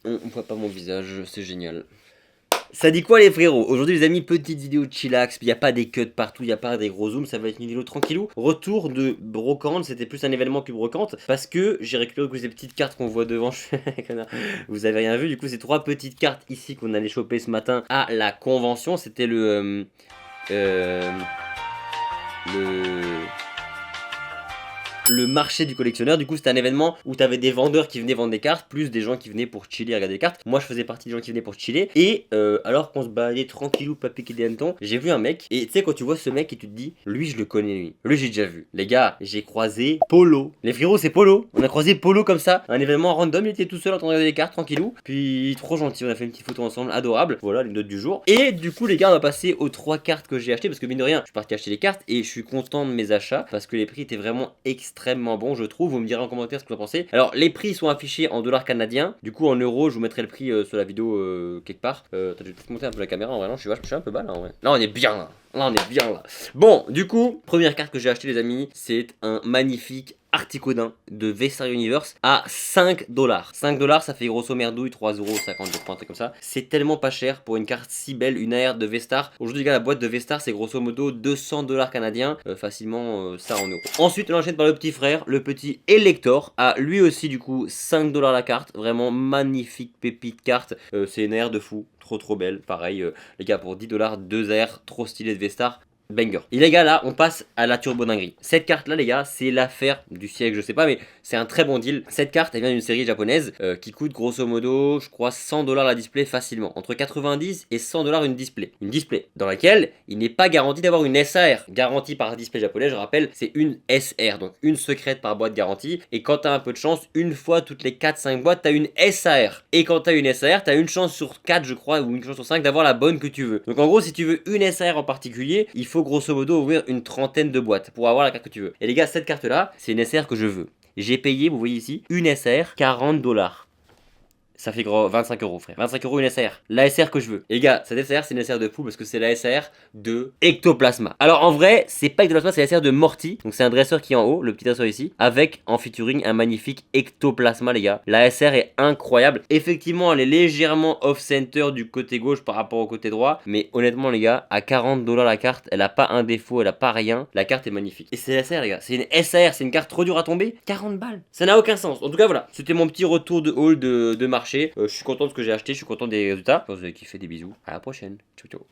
On voit pas mon visage, c'est génial. Ça dit quoi les frérots? Aujourd'hui les amis, petite vidéo de chillax, il n'y a pas des cuts partout, il n'y a pas des gros zooms, ça va être une vidéo tranquillou. Retour de brocante, c'était plus un événement que brocante, parce que j'ai récupéré ces petites cartes qu'on voit devant, vous avez rien vu, du coup c'est 3 petites cartes ici qu'on allait choper ce matin à la convention, c'était euh, le le marché du collectionneur. Du coup, c'était un événement où t'avais des vendeurs qui venaient vendre des cartes, plus des gens qui venaient pour chiller et regarder des cartes. Moi, je faisais partie des gens qui venaient pour chiller. Et alors qu'on se baladait tranquillou, pas piqué des hannetons, j'ai vu un mec. Et tu sais, quand tu vois ce mec et tu te dis, lui, je le connais, lui. Lui, j'ai déjà vu. Les gars, j'ai croisé Polo. Les frérots, c'est Polo. On a croisé Polo comme ça. Un événement random. Il était tout seul en train de regarder des cartes, tranquillou. Puis, trop gentil. On a fait une petite photo ensemble, adorable. Voilà, les notes du jour. Et du coup, les gars, on va passer aux 3 cartes que j'ai achetées. Parce que, mine de rien, je suis parti acheter les cartes. Et je suis content de mes achats. Parce que les prix étaient vraiment extrêmement bons, je trouve. Vous me direz en commentaire ce que vous en pensez. Alors, les prix sont affichés en dollars canadiens. Du coup, en euros, je vous mettrai le prix sur la vidéo quelque part. Attends, je vais tout monter un peu la caméra. En vrai, non, je suis un peu bas là. En vrai. Là, on est bien là. Là, on est bien là. Bon, du coup, première carte que j'ai acheté, les amis, c'est un magnifique Articodin de Vestar Universe à 5 dollars. 5 dollars, ça fait grosso merdouille 3,50 €, je crois, un truc comme ça. C'est tellement pas cher pour une carte si belle, une AR de Vestar. Aujourd'hui, les gars, la boîte de Vestar, c'est grosso modo 200 dollars canadiens, facilement ça en euros. Ensuite, on enchaîne par le petit frère, le petit Elector, à lui aussi, du coup, 5 dollars la carte. Vraiment magnifique pépite carte. C'est une AR de fou, trop belle. Pareil, les gars, pour 10 dollars, 2 AR, trop stylé de Vestar. Banger. Et les gars, là, on passe à la turbo dinguerie. Cette carte là, les gars, c'est l'affaire du siècle, je sais pas, mais c'est un très bon deal. Cette carte, elle vient d'une série japonaise qui coûte grosso modo, je crois, 100 dollars la display facilement. Entre 90 et 100 dollars une display. Une display dans laquelle il n'est pas garanti d'avoir une SAR. Garantie par display japonais, je rappelle, c'est une SR. Donc une secrète par boîte garantie. Et quand t'as un peu de chance, une fois toutes les 4-5 boîtes, t'as une SAR. Et quand t'as une SAR, t'as une chance sur 4, je crois, ou une chance sur 5 d'avoir la bonne que tu veux. Donc en gros, si tu veux une SAR en particulier, il faut grosso modo ouvrir une trentaine de boîtes pour avoir la carte que tu veux. Et les gars, cette carte là, c'est une SR que je veux. J'ai payé, vous voyez ici, une SR 40 dollars. Ça fait gros 25 € frère. 25 € une SR. La SR que je veux. Et les gars, cette SR c'est une SR de fou parce que c'est la SR de Ectoplasma. Alors en vrai, c'est pas Ectoplasma, c'est la SR de Morty. Donc c'est un dresseur qui est en haut, le petit dresseur ici, avec en featuring un magnifique Ectoplasma les gars. La SR est incroyable. Effectivement, elle est légèrement off-center du côté gauche par rapport au côté droit. Mais honnêtement les gars, à 40 dollars la carte, elle a pas un défaut, elle a pas rien. La carte est magnifique. Et c'est la SR les gars, c'est une SR, c'est une carte trop dure à tomber. 40 balles. Ça n'a aucun sens. En tout cas voilà, c'était mon petit retour de haul de marché. Je suis content de ce que j'ai aché, je suis content des résultats. J'espère que vous avez kiffé, des bisous. À la prochaine. Ciao ciao.